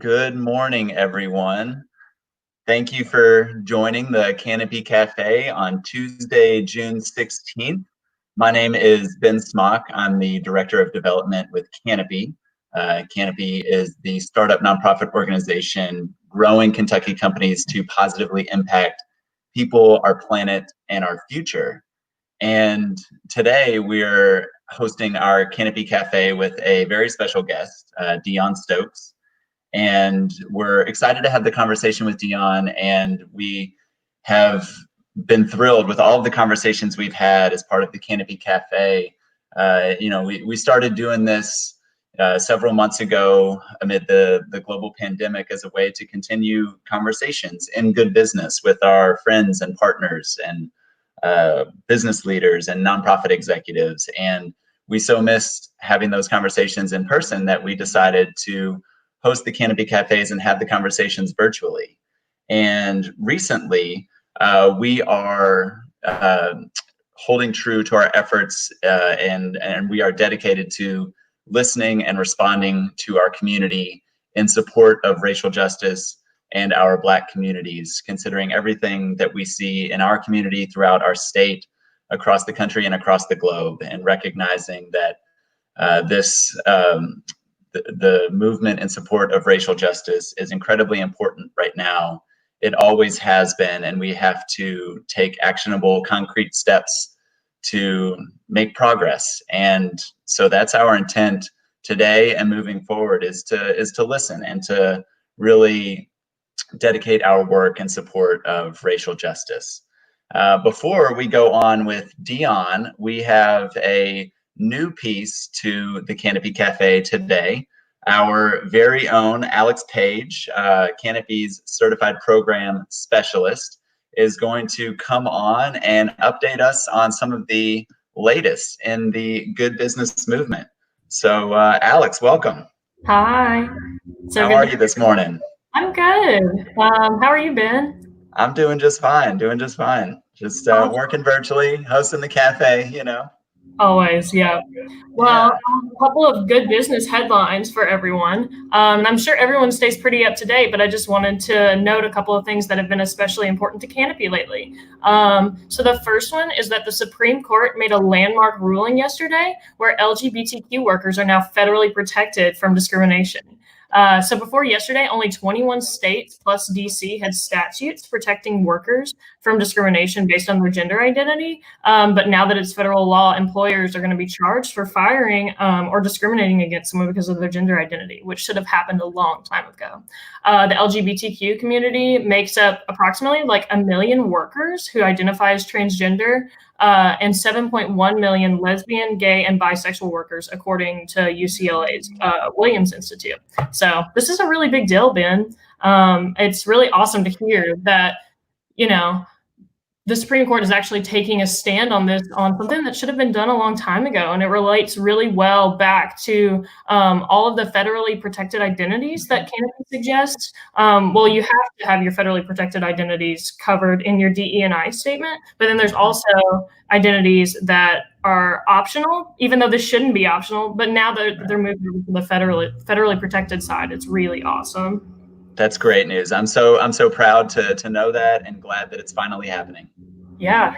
Good morning, everyone. Thank you for joining the Canopy Cafe on Tuesday, June 16th. My name is Ben Smock. I'm the Director of Development with Canopy. Canopy is the startup nonprofit organization growing Kentucky companies to positively impact people, our planet, and our future. And today we're hosting our Canopy Cafe with a very special guest, Deon Stokes. And we're excited to have the conversation with Deon, and we have been thrilled with all of the conversations we've had as part of the Canopy Cafe. We started doing this several months ago amid the global pandemic as a way to continue conversations in good business with our friends and partners and business leaders and nonprofit executives. And we so missed having those conversations in person that we decided to host the Canopy Cafes and have the conversations virtually. And recently, we are holding true to our efforts and we are dedicated to listening and responding to our community in support of racial justice and our Black communities, considering everything that we see in our community throughout our state, across the country and across the globe, and recognizing that the movement in support of racial justice is incredibly important right now. It always has been, and we have to take actionable, concrete steps to make progress. And so that's our intent today and moving forward is to listen and to really dedicate our work in support of racial justice. Before we go on with Deon, we have a new piece to the Canopy Cafe today. Our very own Alex Page, Canopy's certified program specialist, is going to come on and update us on some of the latest in the good business movement. So Alex, welcome. Hi. How are you this morning? I'm good. How are you, Ben? I'm doing just fine, Just working virtually, hosting the cafe, Always, yeah. Well, a couple of good business headlines for everyone. I'm sure everyone stays pretty up to date, but I just wanted to note a couple of things that have been especially important to Canopy lately. So the first one is that the Supreme Court made a landmark ruling yesterday where LGBTQ workers are now federally protected from discrimination. So before yesterday, only 21 states plus DC had statutes protecting workers from discrimination based on their gender identity. But now that it's federal law, employers are going to be charged for firing or discriminating against someone because of their gender identity, which should have happened a long time ago. The LGBTQ community makes up approximately like 1 million workers who identify as transgender, and 7.1 million lesbian, gay, and bisexual workers, according to UCLA's Williams Institute. So this is a really big deal, Ben. It's really awesome to hear that, the Supreme Court is actually taking a stand on this, on something that should have been done a long time ago. And it relates really well back to all of the federally protected identities that Canopy suggests. Well, you have to have your federally protected identities covered in your DE&I statement, but then there's also identities that are optional, even though this shouldn't be optional, but now that they're moving to the federally protected side, it's really awesome. That's great news. I'm so proud to know that and glad that it's finally happening. Yeah.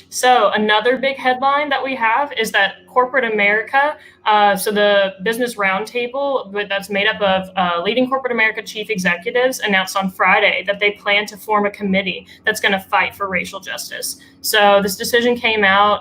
So another big headline that we have is that corporate America, so the Business Roundtable that's made up of leading corporate America chief executives, announced on Friday that they plan to form a committee that's going to fight for racial justice. So this decision came out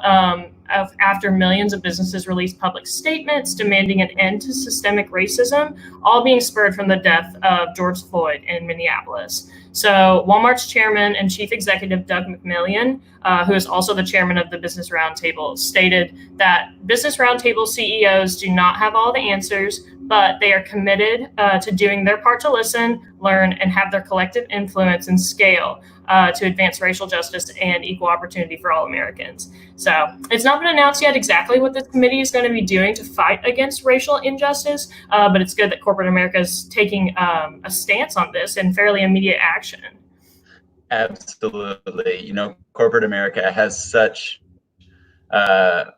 after millions of businesses released public statements demanding an end to systemic racism, all being spurred from the death of George Floyd in Minneapolis. So Walmart's chairman and chief executive Doug McMillon, who is also the chairman of the Business Roundtable, stated that Business Roundtable CEOs do not have all the answers, but they are committed to doing their part to listen, learn, and have their collective influence and scale to advance racial justice and equal opportunity for all Americans. So it's not been announced yet exactly what this committee is going to be doing to fight against racial injustice, but it's good that corporate America is taking a stance on this and fairly immediate action. Absolutely. Corporate America has such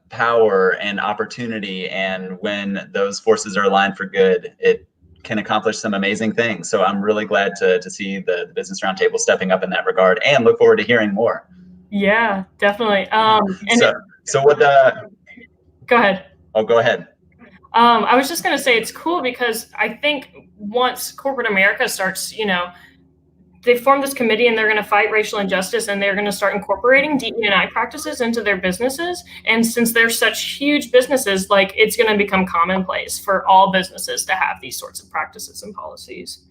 power and opportunity, and when those forces are aligned for good, it can accomplish some amazing things. So I'm really glad to see the Business Roundtable stepping up in that regard, and look forward to hearing more. Yeah, definitely. So what the? Go ahead. Oh, go ahead. I was just going to say it's cool because I think once corporate America starts, they formed this committee and they're going to fight racial injustice, and they're going to start incorporating DE&I practices into their businesses. And since they're such huge businesses, like, it's going to become commonplace for all businesses to have these sorts of practices and policies.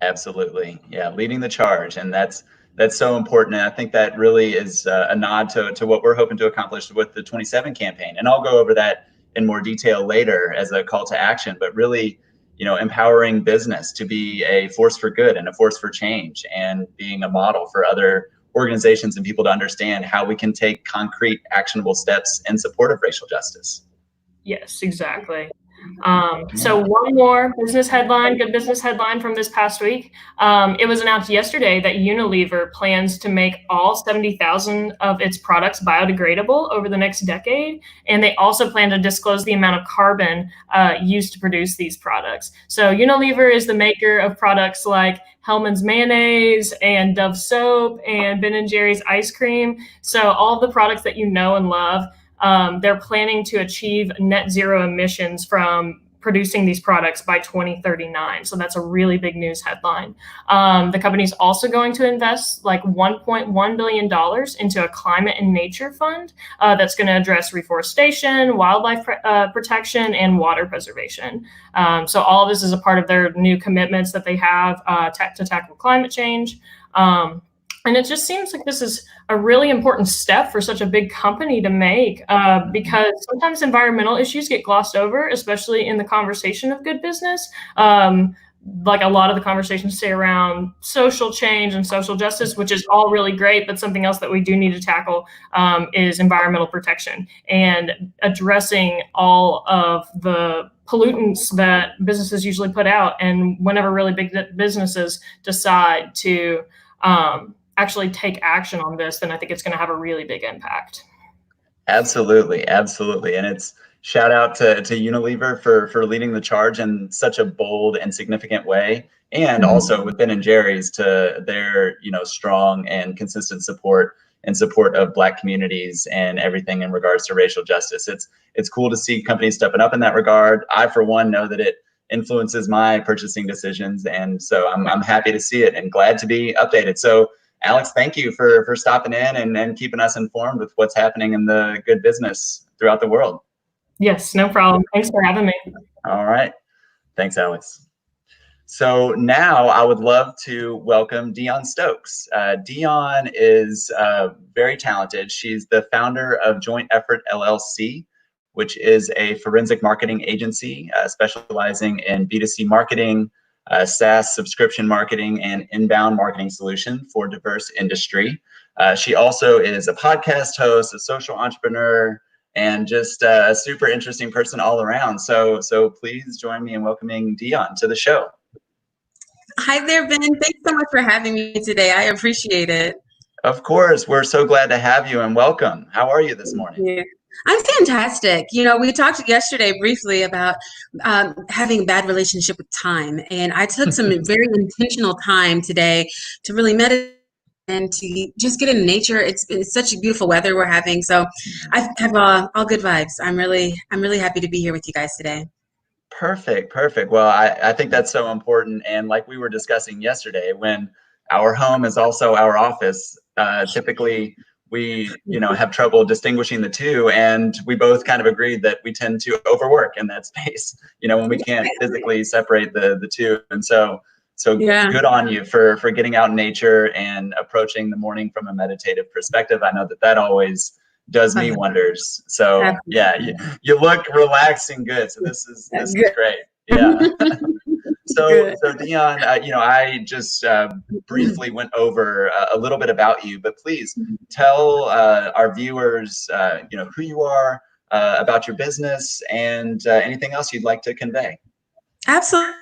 Absolutely. Yeah. Leading the charge. And that's so important. And I think that really is a nod to what we're hoping to accomplish with the 27 campaign. And I'll go over that in more detail later as a call to action, but really, empowering business to be a force for good and a force for change, and being a model for other organizations and people to understand how we can take concrete, actionable steps in support of racial justice. Yes, exactly. So one more good business headline from this past week. It was announced yesterday that Unilever plans to make all 70,000 of its products biodegradable over the next decade. And they also plan to disclose the amount of carbon used to produce these products. So Unilever is the maker of products like Hellmann's mayonnaise and Dove soap and Ben & Jerry's ice cream. So all of the products that you know and love. They're planning to achieve net zero emissions from producing these products by 2039. So that's a really big news headline. The company's also going to invest like $1.1 billion into a climate and nature fund that's going to address reforestation, wildlife protection, and water preservation. So all of this is a part of their new commitments that they have to tackle climate change. And it just seems like this is a really important step for such a big company to make, because sometimes environmental issues get glossed over, especially in the conversation of good business. Like, a lot of the conversations stay around social change and social justice, which is all really great, but something else that we do need to tackle is environmental protection and addressing all of the pollutants that businesses usually put out. And whenever really big businesses decide to actually take action on this, then I think it's going to have a really big impact. Absolutely. And it's shout out to Unilever for leading the charge in such a bold and significant way. And also with Ben & Jerry's to their, strong and consistent support of Black communities and everything in regards to racial justice. It's cool to see companies stepping up in that regard. I, for one, know that it influences my purchasing decisions. And so I'm happy to see it and glad to be updated. So Alex, thank you for stopping in and keeping us informed with what's happening in the good business throughout the world. Yes, no problem. Thanks for having me. All right. Thanks, Alex. So now I would love to welcome Deon Stokes. Deon is very talented. She's the founder of Joint Effort LLC, which is a forensic marketing agency specializing in B2C marketing, SaaS subscription marketing, and inbound marketing solution for diverse industry. She also is a podcast host, a social entrepreneur, and just a super interesting person all around. So please join me in welcoming Deon to the show. Hi there, Ben. Thanks so much for having me today. I appreciate it. Of course. We're so glad to have you, and welcome. How are you this morning? Yeah. I'm fantastic. We talked yesterday briefly about having a bad relationship with time. And I took some very intentional time today to really meditate and to just get in nature. It's such a beautiful weather we're having. So I have all good vibes. I'm really happy to be here with you guys today. Perfect. Well, I think that's so important. And like we were discussing yesterday, when our home is also our office, typically we have trouble distinguishing the two, and we both kind of agreed that we tend to overwork in that space, when we can't physically separate the two. And so yeah. Good on you for getting out in nature and approaching the morning from a meditative perspective. I know that always does me wonders. So yeah, you look relaxed and good. So this is great. Yeah. So Deon, I just briefly went over a little bit about you, but please tell our viewers, who you are, about your business, and anything else you'd like to convey. Absolutely.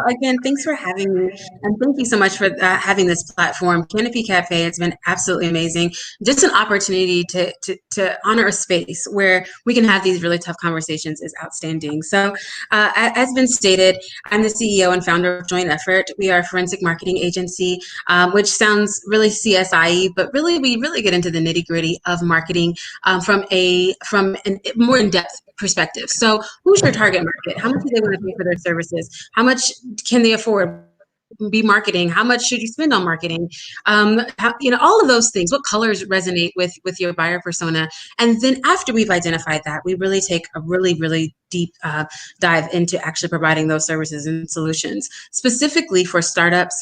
Again, thanks for having me. And thank you so much for having this platform. Canopy Cafe has been absolutely amazing. Just an opportunity to honor a space where we can have these really tough conversations is outstanding. So, as been stated, I'm the CEO and founder of Joint Effort. We are a forensic marketing agency, which sounds really CSI, but really we really get into the nitty gritty of marketing from a more in-depth perspective. So who's your target market? How much do they want to pay for their services? How much can they afford? Be marketing? How much should you spend on marketing? All of those things. What colors resonate with your buyer persona? And then after we've identified that, we really take a really deep dive into actually providing those services and solutions, specifically for startups,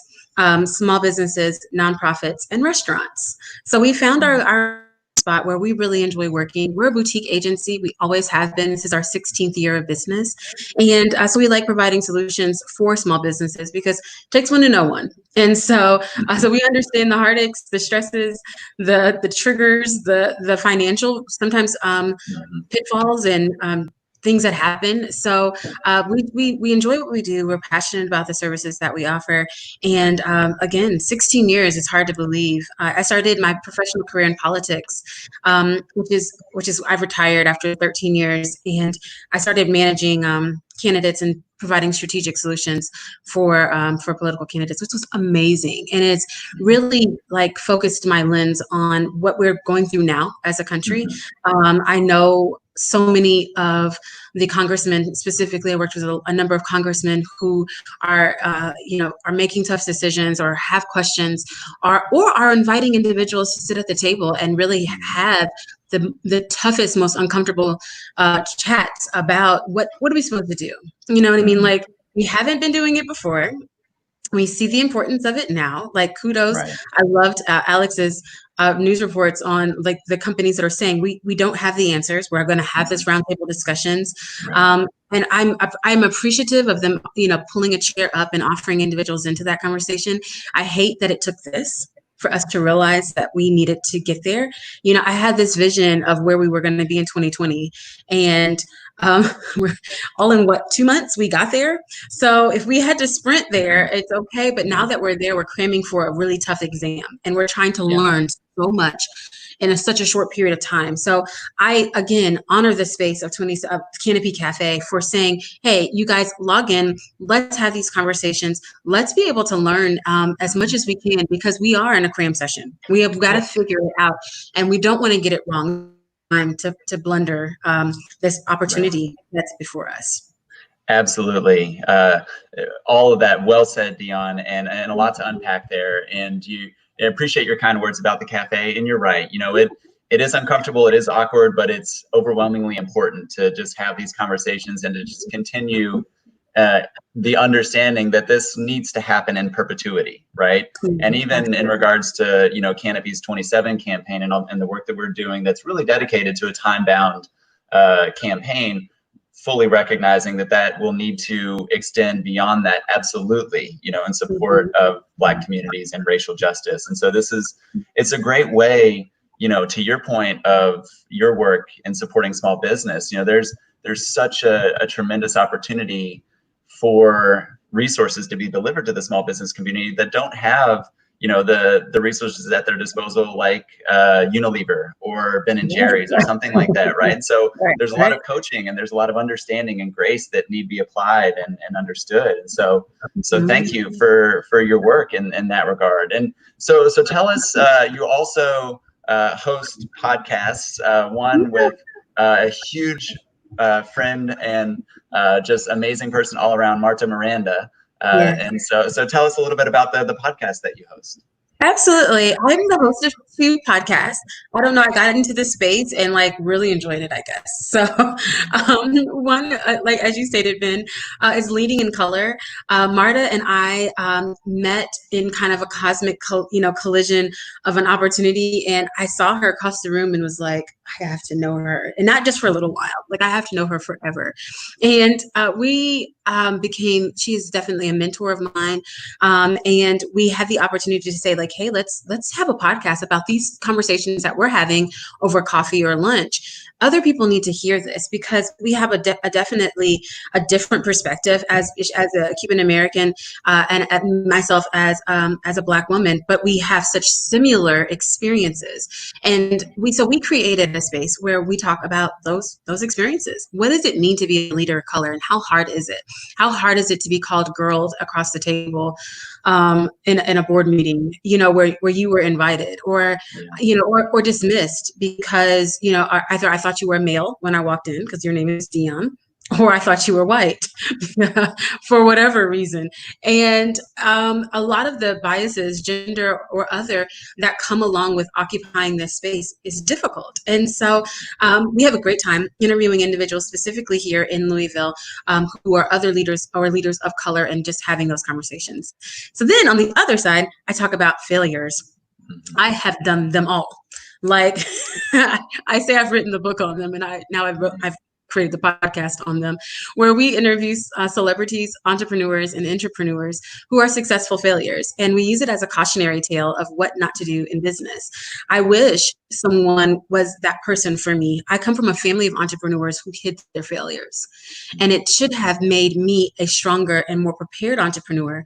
small businesses, nonprofits, and restaurants. So we found our spot where we really enjoy working. We're a boutique agency. We always have been. This is our 16th year of business. And so we like providing solutions for small businesses because it takes one to know one. And so we understand the heartaches, the stresses, the triggers, the financial, sometimes pitfalls and things that happen. So we enjoy what we do. We're passionate about the services that we offer. And again, 16 years is hard to believe. I started my professional career in politics, which is I've retired after 13 years, and I started managing candidates and providing strategic solutions for political candidates, which was amazing. And it's really like focused my lens on what we're going through now as a country. I know so many of the congressmen, specifically, I worked with a number of congressmen who are making tough decisions or have questions, or are inviting individuals to sit at the table and really have the toughest, most uncomfortable chats about what are we supposed to do? You know what I mean? Like, we haven't been doing it before. We see the importance of it now. Like, kudos. Right. I loved Alex's news reports on like the companies that are saying we don't have the answers. We're going to have this roundtable discussions. Right. And I'm appreciative of them, pulling a chair up and offering individuals into that conversation. I hate that it took this for us to realize that we needed to get there. I had this vision of where we were going to be in 2020, and we're all in 2 months we got there. So if we had to sprint there, it's okay. But now that we're there, we're cramming for a really tough exam, and we're trying to learn so much in such a short period of time. So I, again, honor the space of Canopy Cafe for saying, hey, you guys log in, let's have these conversations. Let's be able to learn as much as we can, because we are in a cram session. We have got to figure it out, and we don't want to get it wrong to blunder this opportunity that's before us. Absolutely. All of that, well said, Deon, and a lot to unpack there. And I appreciate your kind words about the cafe. And you're right. It is uncomfortable, it is awkward, but it's overwhelmingly important to just have these conversations and to just continue the understanding that this needs to happen in perpetuity, right? And even in regards to Canopy's 27 campaign and the work that we're doing, that's really dedicated to a time-bound campaign, fully recognizing that will need to extend beyond that, absolutely, in support of Black communities and racial justice. And so it's a great way, to your point of your work in supporting small business. There's such a tremendous opportunity for resources to be delivered to the small business community that don't have the resources at their disposal, like Unilever or Ben and Jerry's or something like that, right? So there's a lot of coaching, and there's a lot of understanding and grace that need to be applied and understood. And so thank you for your work in that regard. And so tell us, you also host podcasts, one with a huge friend and just amazing person all around, Marta Miranda. And so tell us a little bit about the podcast that you host. Absolutely. I'm the host of 2 podcasts. I don't know, I got into this space and really really enjoyed it, I guess. So one, like as you stated, Ben, is Leading in Color. Marta and I met in kind of a cosmic collision of an opportunity, and I saw her across the room and was like, I have to know her, and not just for a little while, I have to know her forever. And we she is definitely a mentor of mine. And we had the opportunity to say like, hey, let's have a podcast about these conversations that we're having over coffee or lunch. Other people need to hear this because we have definitely a different perspective as a Cuban American and myself as a Black woman, but we have such similar experiences. And we created a space where we talk about those experiences. What does it mean to be a leader of color, and how hard is it? How hard is it to be called girls across the table in a board meeting, where you were invited, or or dismissed because either I thought you were a male when I walked in because your name is Deon, or I thought you were white for whatever reason. And a lot of the biases, gender or other, that come along with occupying this space is difficult. And so we have a great time interviewing individuals specifically here in Louisville who are other leaders or leaders of color, and just having those conversations. So then on the other side, I talk about failures. I have done them all. Like I say, I've written the book on them, and I've created the podcast on them, where we interview celebrities, entrepreneurs, and entrepreneurs who are successful failures. And we use it as a cautionary tale of what not to do in business. I wish someone was that person for me. I come from a family of entrepreneurs who hid their failures, and it should have made me a stronger and more prepared entrepreneur.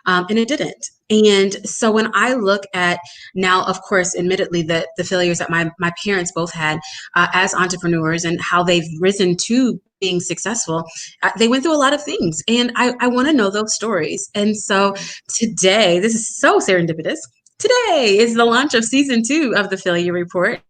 And it didn't. And so when I look at now, of course, admittedly, the failures that my parents both had as entrepreneurs and how they've risen to being successful, they went through a lot of things. And I want to know those stories. And so today, this is so serendipitous. Today is the launch of season 2 of the Failure Report.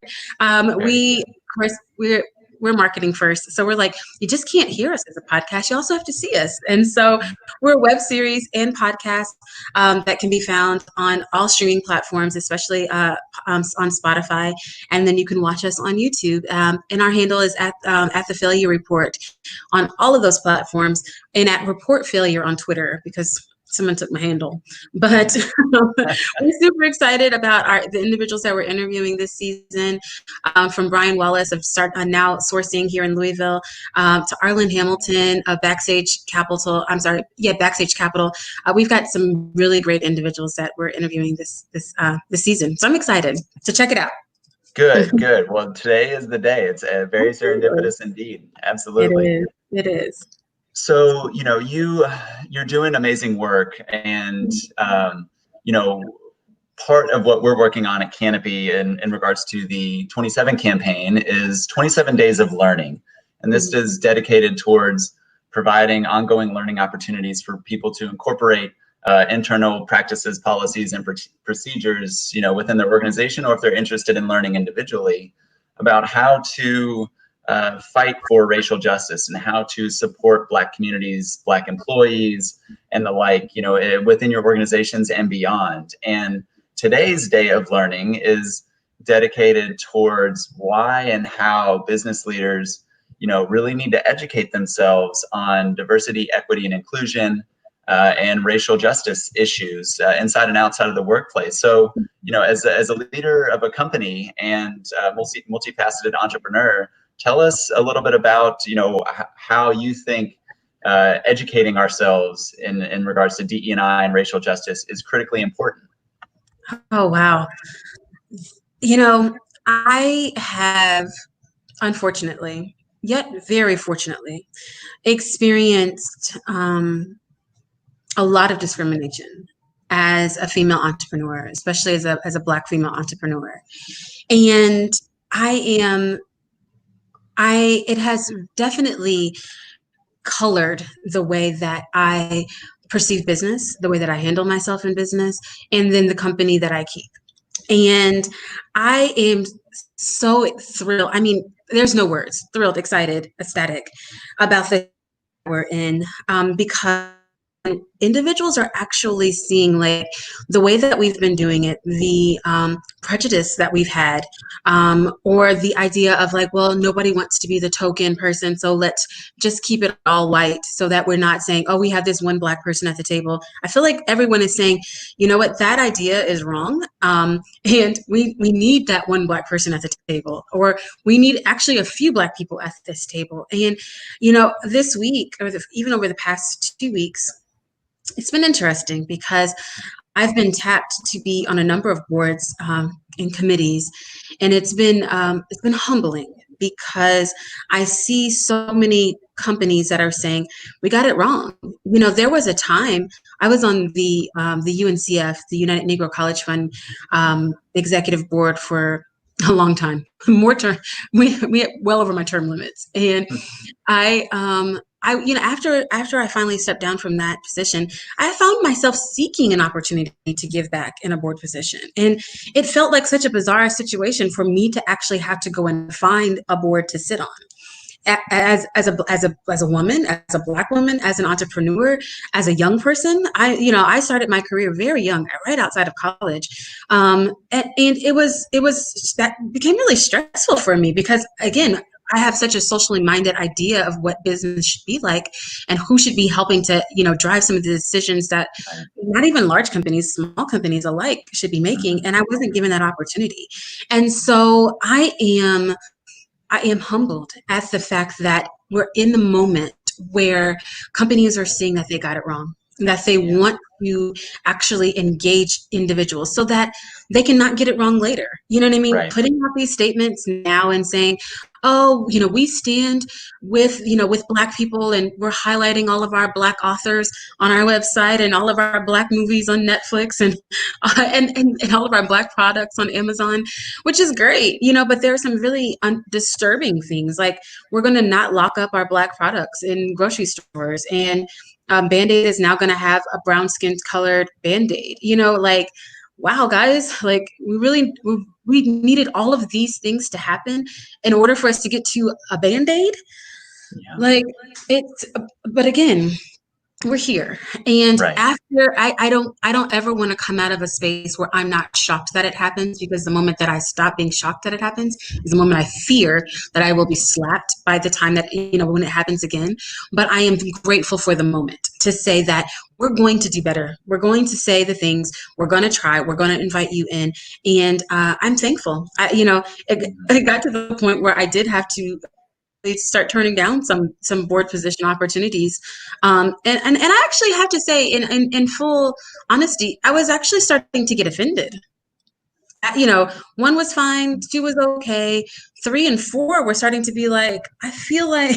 Of course, we're marketing first. So we're like, you just can't hear us as a podcast. You also have to see us. And so we're a web series and podcast that can be found on all streaming platforms, especially on Spotify. And then you can watch us on YouTube. And our handle is at the Failure Report on all of those platforms, and at Report Failure on Twitter, because someone took my handle. But we're super excited about the individuals that we're interviewing this season, from Brian Wallace of Now Sourcing here in Louisville, to Arlen Hamilton of Backstage Capital. We've got some really great individuals that we're interviewing this season. So I'm excited. So check it out. Good. Well, today is the day. It's very serendipitous indeed. Absolutely. It is. So, you're doing amazing work, and, part of what we're working on at Canopy in regards to the 27 campaign is 27 days of learning. And this is dedicated towards providing ongoing learning opportunities for people to incorporate internal practices, policies, and procedures, within their organization, or if they're interested in learning individually about how to fight for racial justice and how to support Black communities, Black employees, and the like, within your organizations and beyond. And today's day of learning is dedicated towards why and how business leaders, really need to educate themselves on diversity, equity, and inclusion, and racial justice issues inside and outside of the workplace. So, as a leader of a company and multifaceted entrepreneur, tell us a little bit about, how you think educating ourselves in regards to DE&I and racial justice is critically important. Oh, wow. I have, unfortunately, yet very fortunately, experienced a lot of discrimination as a female entrepreneur, especially as a Black female entrepreneur. And it has definitely colored the way that I perceive business, the way that I handle myself in business, and then the company that I keep. And I am so thrilled. I mean, there's no words. Thrilled, excited, ecstatic about the we're in, because individuals are actually seeing like the way that we've been doing it, the prejudice that we've had, or the idea of like, well, nobody wants to be the token person, so let's just keep it all white so that we're not saying, oh, we have this one Black person at the table. I feel like everyone is saying, you know what, that idea is wrong. And we need that one Black person at the table, or we need actually a few Black people at this table. And, you know, this week, or even over the past 2 weeks, it's been interesting because I've been tapped to be on a number of boards and committees, and it's been humbling because I see so many companies that are saying we got it wrong. You know, there was a time I was on the UNCF, the United Negro College Fund executive board for a long time, more term. We well over my term limits, and you know, after I finally stepped down from that position, I found myself seeking an opportunity to give back in a board position. And it felt like such a bizarre situation for me to actually have to go and find a board to sit on. As a woman, as a Black woman, as an entrepreneur, as a young person, I started my career very young, right outside of college, and it was that became really stressful for me because, again, I have such a socially minded idea of what business should be like and who should be helping to, you know, drive some of the decisions that not even large companies, small companies alike should be making. And I wasn't given that opportunity. And so I am humbled at the fact that we're in the moment where companies are seeing that they got it wrong, that they want to actually engage individuals so that they cannot get it wrong later. You know what I mean? Right. Putting out these statements now and saying, oh, you know, we stand with Black people, and we're highlighting all of our Black authors on our website and all of our Black movies on Netflix and all of our Black products on Amazon, which is great, you know, but there are some really disturbing things, like we're going to not lock up our Black products in grocery stores, and Band-Aid is now going to have a brown skin colored Band-Aid, you know, like, wow, guys, like we needed all of these things to happen in order for us to get to a Band-Aid. Yeah. Like but again, we're here. And right after, I don't ever want to come out of a space where I'm not shocked that it happens, because the moment that I stop being shocked that it happens is the moment I fear that I will be slapped by the time that, you know, when it happens again. But I am grateful for the moment to say that we're going to do better. We're going to say the things, we're going to try, we're going to invite you in. And I'm thankful. It got to the point where I did have to start turning down some board position opportunities. And I actually have to say, in full honesty, I was actually starting to get offended. You know, 1 was fine, 2 was okay, 3 and 4 were starting to be like, I feel like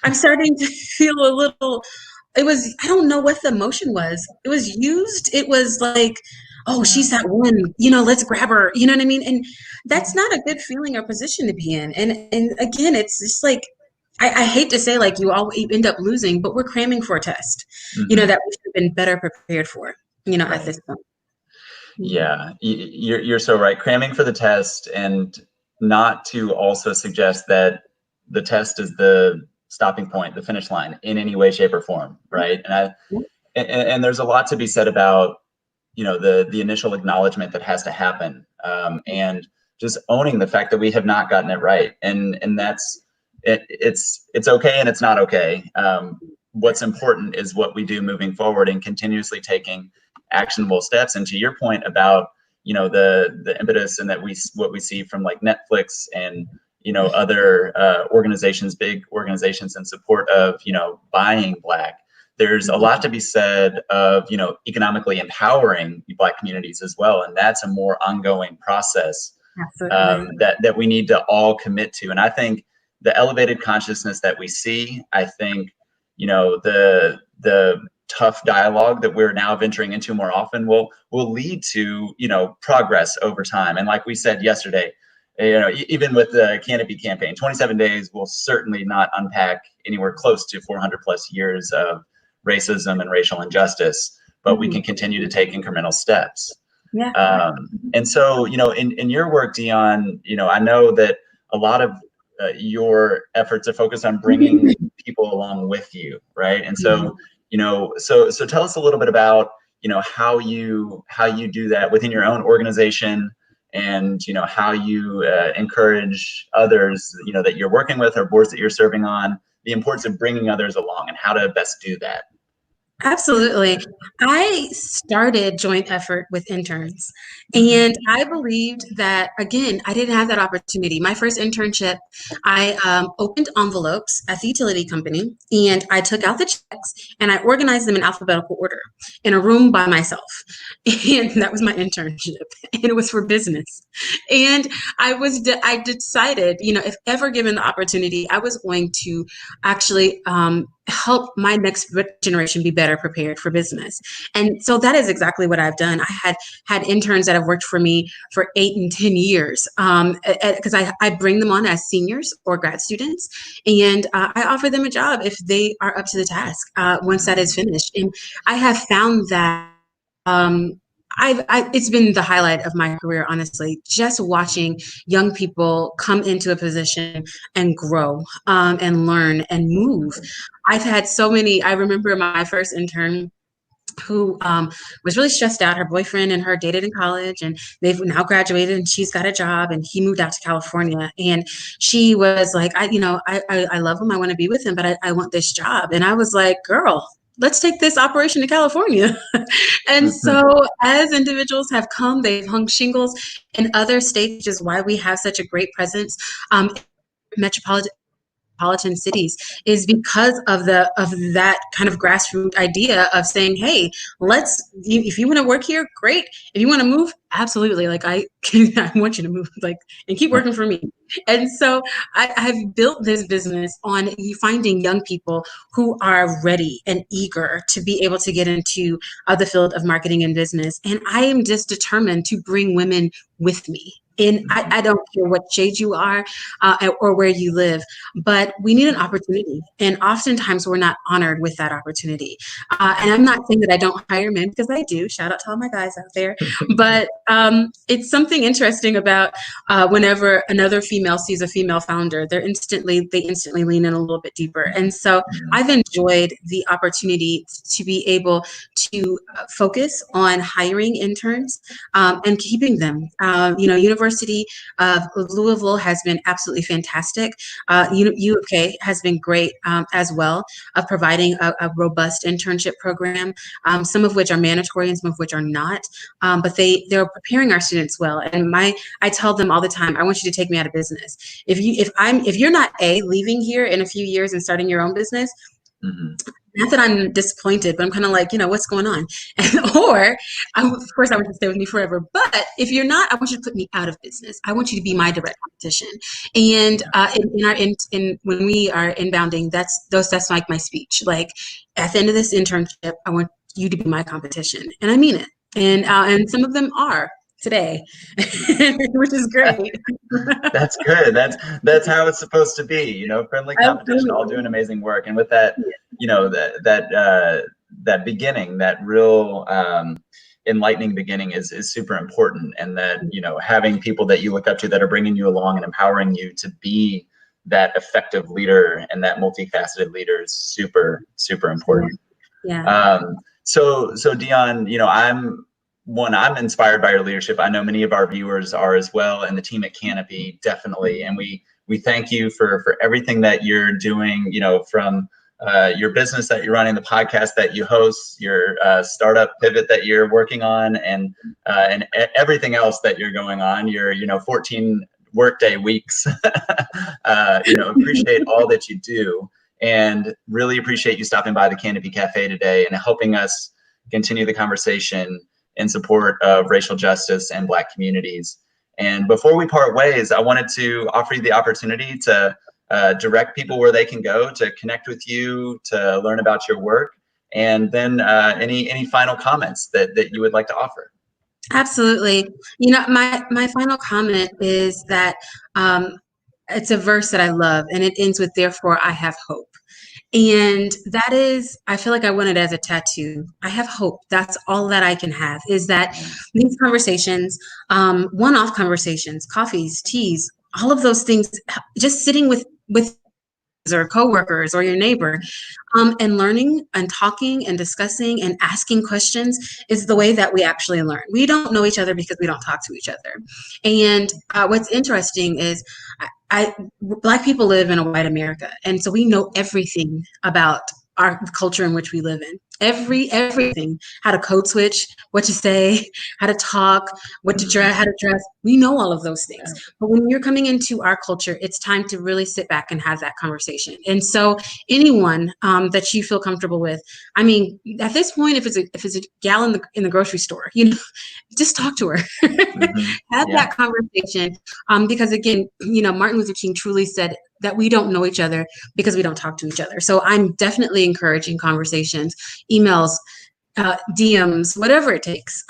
I'm starting to feel a little, I don't know what the emotion was. It was used. It was like, oh, she's that one, you know, let's grab her. You know what I mean? And that's not a good feeling or position to be in. And again, it's just like, I hate to say, like, you end up losing, but we're cramming for a test, you know, that we should have been better prepared for, you know, at this point. Yeah, you're so right. Cramming for the test, and not to also suggest that the test is the stopping point, the finish line in any way, shape, or form, right? And there's a lot to be said about, you know, the initial acknowledgement that has to happen, and just owning the fact that we have not gotten it right, and that's it's okay and it's not okay. What's important is what we do moving forward and continuously taking actionable steps. And to your point about, you know, the impetus and that what we see from like Netflix and, you know, other organizations, big organizations in support of, you know, buying Black, there's a lot to be said of, you know, economically empowering Black communities as well. And that's a more ongoing process that we need to all commit to. And I think the elevated consciousness that we see, I think, you know, the tough dialogue that we're now venturing into more often will lead to, you know, progress over time. And like we said yesterday, you know, even with the Canopy campaign, 27 days will certainly not unpack anywhere close to 400 plus years of racism and racial injustice, but we can continue to take incremental steps. Yeah. And so, you know, in your work, Deon, you know, I know that a lot of your efforts are focused on bringing people along with you, right? And so, So tell us a little bit about, how you do that within your own organization, and how you encourage others, that you're working with, or boards that you're serving on, the importance of bringing others along and how to best do that. Absolutely. I started joint effort with interns, and I believed that, again, I didn't have that opportunity. My first internship, I opened envelopes at the utility company, and I took out the checks and I organized them in alphabetical order in a room by myself. And that was my internship, and it was for business. And I decided, if ever given the opportunity, I was going to actually help my next generation be better prepared for business. And so that is exactly what I've done. I had interns that have worked for me for 8 and 10 years, because I bring them on as seniors or grad students, and I offer them a job if they are up to the task once that is finished. And I have found that it's been the highlight of my career, honestly, just watching young people come into a position and grow and learn and move. I've had so many. I remember my first intern who was really stressed out. Her boyfriend and her dated in college, and they've now graduated, and she's got a job, and he moved out to California. And she was like, I love him. I want to be with him, but I want this job. And I was like, girl, let's take this operation to California. And so as individuals have come, they've hung shingles in other states, which is why we have such a great presence in metropolitan cities, is because of that kind of grassroots idea of saying, hey, if you want to work here, great. If you want to move, absolutely. Like I want you to move, and keep working for me. And so I've built this business on finding young people who are ready and eager to be able to get into the field of marketing and business. And I am just determined to bring women with me. And I don't care what shade you are or where you live, but we need an opportunity. And oftentimes we're not honored with that opportunity. And I'm not saying that I don't hire men, because I do. Shout out to all my guys out there. But it's something interesting about whenever another female sees a female founder, they instantly lean in a little bit deeper. And so I've enjoyed the opportunity to be able to focus on hiring interns and keeping them. University of Louisville has been absolutely fantastic. U of K has been great as well, of providing a robust internship program, some of which are mandatory and some of which are not. But they're preparing our students well. And I tell them all the time, I want you to take me out of business. If you're not leaving here in a few years and starting your own business, not that I'm disappointed, but I'm kind of like, what's going on? Of course, I want you to stay with me forever. But if you're not, I want you to put me out of business. I want you to be my direct competition. And when we are inbounding, that's like my speech. Like, at the end of this internship, I want you to be my competition, and I mean it. And some of them are today, which is great. That's good. That's how it's supposed to be. Friendly competition, Absolutely. all doing amazing work, and with that, that beginning, that real enlightening beginning is super important. And that having people that you look up to that are bringing you along and empowering you to be that effective leader and that multifaceted leader is super important. Yeah. So Deon, I'm inspired by your leadership. I know many of our viewers are as well, and the team at Canopy definitely. And we thank you for everything that you're doing, from your business that you're running, the podcast that you host, your startup pivot that you're working on, and everything else that you're going on, your 14 workday weeks. Appreciate all that you do, and really appreciate you stopping by the Canopy Cafe today and helping us continue the conversation in support of racial justice and Black communities. And before we part ways, I wanted to offer you the opportunity to direct people where they can go to connect with you, to learn about your work, and then any final comments that you would like to offer. Absolutely. My final comment is that it's a verse that I love, and it ends with, "Therefore I have hope." And that is, I feel like I want it as a tattoo. I have hope. That's all that I can have, is that these conversations, one-off conversations, coffees, teas, all of those things, just sitting with or coworkers or your neighbor. And learning and talking and discussing and asking questions is the way that we actually learn. We don't know each other because we don't talk to each other. And what's interesting is Black people live in a white America, and so we know everything about our culture in which we live in. Everything, how to code switch, what to say, how to talk, what to dress, how to dress. We know all of those things. But when you're coming into our culture, it's time to really sit back and have that conversation. And so anyone that you feel comfortable with, I mean, at this point, if it's a gal in the grocery store, just talk to her. Have that conversation. Because again, Martin Luther King truly said that we don't know each other because we don't talk to each other. So I'm definitely encouraging conversations, emails, DMs, whatever it takes.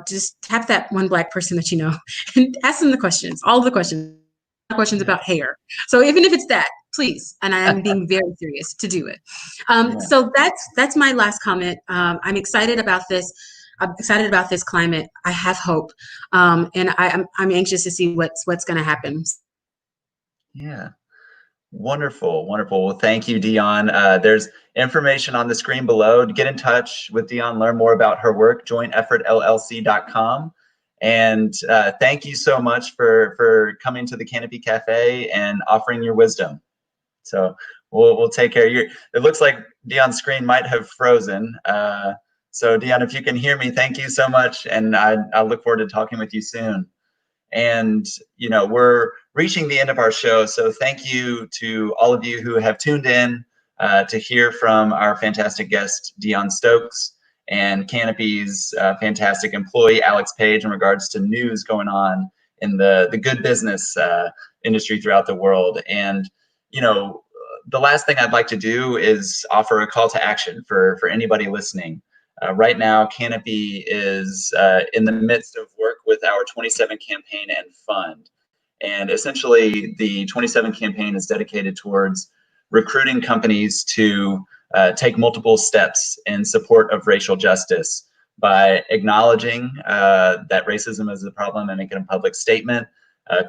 Just tap that one Black person that you know and ask them the questions, all the questions about hair. So even if it's that, please, and I am being very serious to do it. So that's my last comment. I'm excited about this. I'm excited about this climate. I have hope, and I'm anxious to see what's going to happen. Yeah. Wonderful. Well, thank you, Deon. There's information on the screen below. To get in touch with Deon, learn more about her work, jointeffortllc.com. And thank you so much for coming to the Canopy Cafe and offering your wisdom. So we'll take care of you. It looks like Deon's screen might have frozen. So Deon, if you can hear me, thank you so much. And I look forward to talking with you soon. And, we're reaching the end of our show. So thank you to all of you who have tuned in to hear from our fantastic guest, Deon Stokes, and Canopy's fantastic employee, Alex Page, in regards to news going on in the good business industry throughout the world. And, the last thing I'd like to do is offer a call to action for anybody listening. Right now, Canopy is in the midst of work with our 27 campaign and fund. And essentially, the 27 campaign is dedicated towards recruiting companies to take multiple steps in support of racial justice by acknowledging that racism is a problem and making a public statement,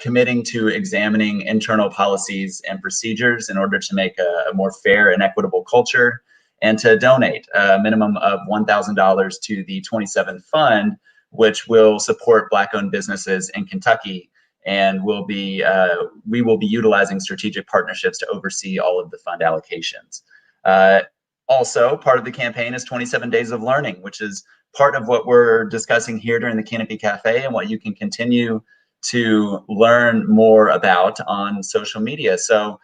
committing to examining internal policies and procedures in order to make a more fair and equitable culture, and to donate a minimum of $1,000 to the 27 Fund, which will support Black-owned businesses in Kentucky. And we will be utilizing strategic partnerships to oversee all of the fund allocations. Also, part of the campaign is 27 Days of Learning, which is part of what we're discussing here during the Canopy Cafe and what you can continue to learn more about on social media. So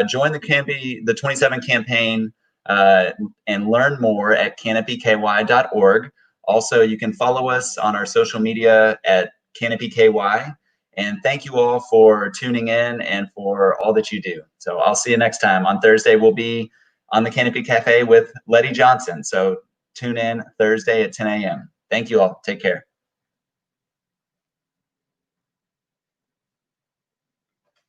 join the 27 campaign and learn more at canopyky.org. Also, you can follow us on our social media at canopyky. And thank you all for tuning in and for all that you do. So I'll see you next time. On Thursday, we'll be on the Canopy Cafe with Letty Johnson. So tune in Thursday at 10 a.m. Thank you all. Take care.